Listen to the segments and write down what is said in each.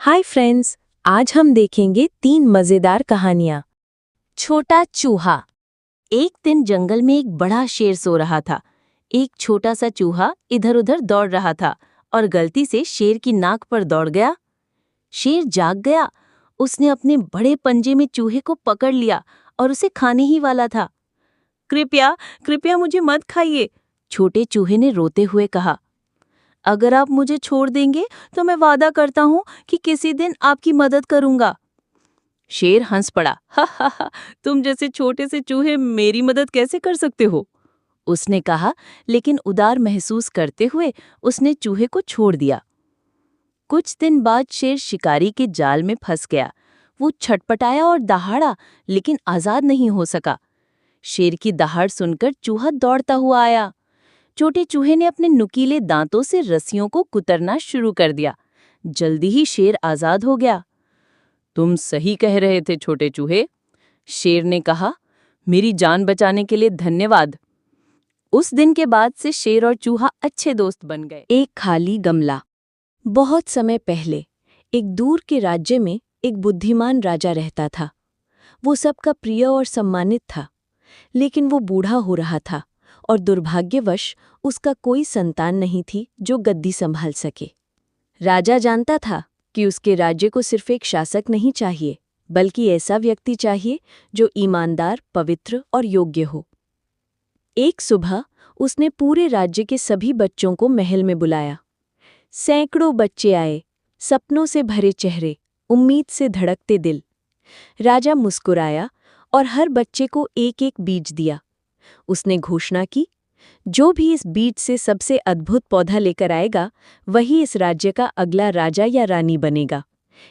Hi friends, आज हम देखेंगे 3 मजेदार कहानियां। छोटा चूहा। एक दिन जंगल में एक बड़ा शेर सो रहा था। एक छोटा सा चूहा इधर-उधर दौड़ रहा था और गलती से शेर की नाक पर दौड़ गया। शेर जाग गया। उसने अपने बड़े पंजे में चूहे को पकड़ लिया और उसे खाने ही वाला था। कृपया कृपया मुझे मत खाइए, छोटे चूहे ने रोते हुए कहा। अगर आप मुझे छोड़ देंगे तो मैं वादा करता हूँ कि किसी दिन आपकी मदद करूंगा। शेर हंस पड़ा। हा हा हा, तुम जैसे छोटे से चूहे मेरी मदद कैसे कर सकते हो? उसने कहा, लेकिन उदार महसूस करते हुए उसने चूहे को छोड़ दिया। कुछ दिन बाद शेर शिकारी के जाल में फंस गया। वो छटपटाया और दहाड़ा, लेकिन आजाद नहीं हो सका। शेर की दहाड़ सुनकर चूहा दौड़ता हुआ आया। छोटे चूहे ने अपने नुकीले दांतों से रस्सियों को कुतरना शुरू कर दिया। जल्दी ही शेर आजाद हो गया। तुम सही कह रहे थे छोटे चूहे, शेर ने कहा। मेरी जान बचाने के लिए धन्यवाद। उस दिन के बाद से शेर और चूहा अच्छे दोस्त बन गए। एक खाली गमला। बहुत समय पहले एक दूर के राज्य में एक बुद्धिमान राजा रहता था। वो सबका प्रिय और सम्मानित था, लेकिन वो बूढ़ा हो रहा था और दुर्भाग्यवश उसका कोई संतान नहीं थी जो गद्दी संभाल सके। राजा जानता था कि उसके राज्य को सिर्फ एक शासक नहीं चाहिए, बल्कि ऐसा व्यक्ति चाहिए जो ईमानदार, पवित्र और योग्य हो। एक सुबह उसने पूरे राज्य के सभी बच्चों को महल में बुलाया। सैकड़ों बच्चे आए, सपनों से भरे चेहरे, उम्मीद से धड़कते दिल। राजा मुस्कुराया और हर बच्चे को एक-एक बीज दिया। उसने घोषणा की, जो भी इस बीज से सबसे अद्भुत पौधा लेकर आएगा, वही इस राज्य का अगला राजा या रानी बनेगा।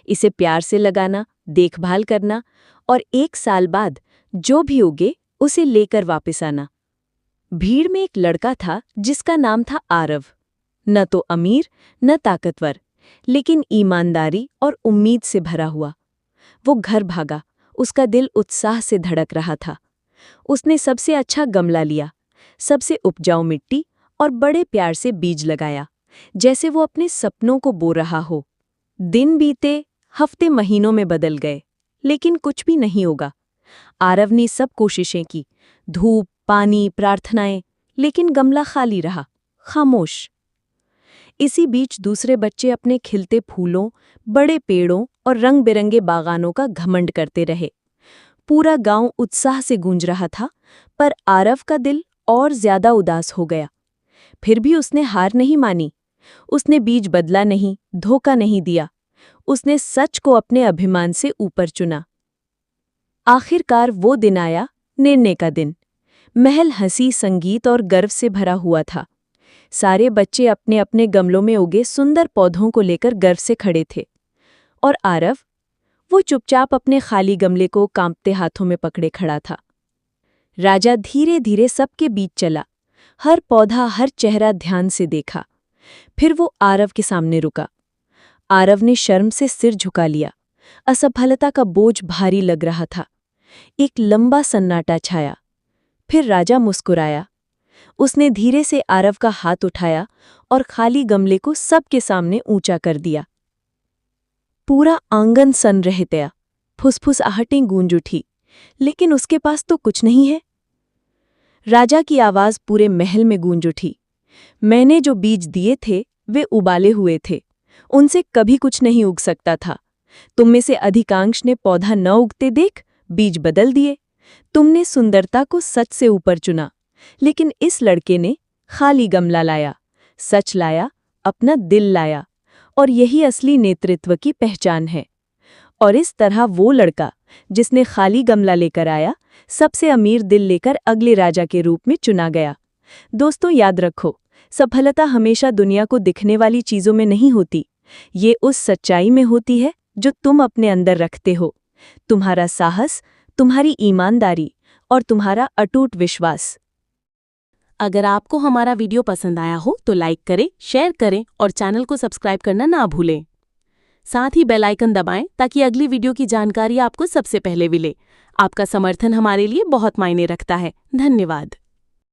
इसे प्यार से लगाना, देखभाल करना और 1 साल बाद जो भी उगे उसे लेकर वापस आना। भीड़ में एक लड़का था जिसका नाम था आरव। न तो अमीर न ताकतवर, लेकिन ईमानदारी और उम्मीद से भरा हुआ। वो घर भागा, उसका दिल उत्साह से धड़क रहा था। उसने सबसे अच्छा गमला लिया, सबसे उपजाऊ मिट्टी और बड़े प्यार से बीज लगाया, जैसे वो अपने सपनों को बो रहा हो। दिन बीते, हफ्ते महीनों में बदल गए, लेकिन कुछ भी नहीं होगा। आरव ने सब कोशिशें की, धूप, पानी, प्रार्थनाएं, लेकिन गमला खाली रहा, खामोश। इसी बीच दूसरे बच्चे अपने खिलते फूलों, बड़े पेड़ों और रंग-बिरंगे बागानों का घमंड करते रहे। पूरा गांव उत्साह से गूंज रहा था, पर आरव का दिल और ज्यादा उदास हो गया। फिर भी उसने हार नहीं मानी। उसने बीज बदला नहीं, धोखा नहीं दिया। उसने सच को अपने अभिमान से ऊपर चुना। आखिरकार वो दिन आया, निर्णय का दिन। महल हंसी, संगीत और गर्व से भरा हुआ था। सारे बच्चे अपने अपने गमलों में उगे सुंदर पौधों को लेकर गर्व से खड़े थे। और आरव, वो चुपचाप अपने खाली गमले को कांपते हाथों में पकड़े खड़ा था। राजा धीरे धीरे सबके बीच चला, हर पौधा, हर चेहरा ध्यान से देखा। फिर वो आरव के सामने रुका। आरव ने शर्म से सिर झुका लिया। असफलता का बोझ भारी लग रहा था। एक लंबा सन्नाटा छाया। फिर राजा मुस्कुराया। उसने धीरे से आरव का हाथ उठाया और खाली गमले को सबके सामने ऊंचा कर दिया। पूरा आंगन सन रह गया, फुसफुसाहटें गूंज उठी, लेकिन उसके पास तो कुछ नहीं है। राजा की आवाज पूरे महल में गूंज उठी। मैंने जो बीज दिए थे वे उबाले हुए थे, उनसे कभी कुछ नहीं उग सकता था। तुम में से अधिकांश ने पौधा न उगते देख बीज बदल दिए। तुमने सुंदरता को सच से ऊपर चुना, लेकिन इस लड़के ने खाली गमला लाया, सच लाया, अपना दिल लाया, और यही असली नेतृत्व की पहचान है। और इस तरह वो लड़का जिसने खाली गमला लेकर आया, सबसे अमीर दिल लेकर अगले राजा के रूप में चुना गया। दोस्तों, याद रखो, सफलता हमेशा दुनिया को दिखने वाली चीजों में नहीं होती। ये उस सच्चाई में होती है जो तुम अपने अंदर रखते हो। तुम्हारा साहस, तुम्हारी ईमानदारी और तुम्हारा अटूट विश्वास। अगर आपको हमारा वीडियो पसंद आया हो तो लाइक करें, शेयर करें और चैनल को सब्सक्राइब करना ना भूलें। साथ ही बेल आइकन दबाएं ताकि अगली वीडियो की जानकारी आपको सबसे पहले मिले। आपका समर्थन हमारे लिए बहुत मायने रखता है। धन्यवाद।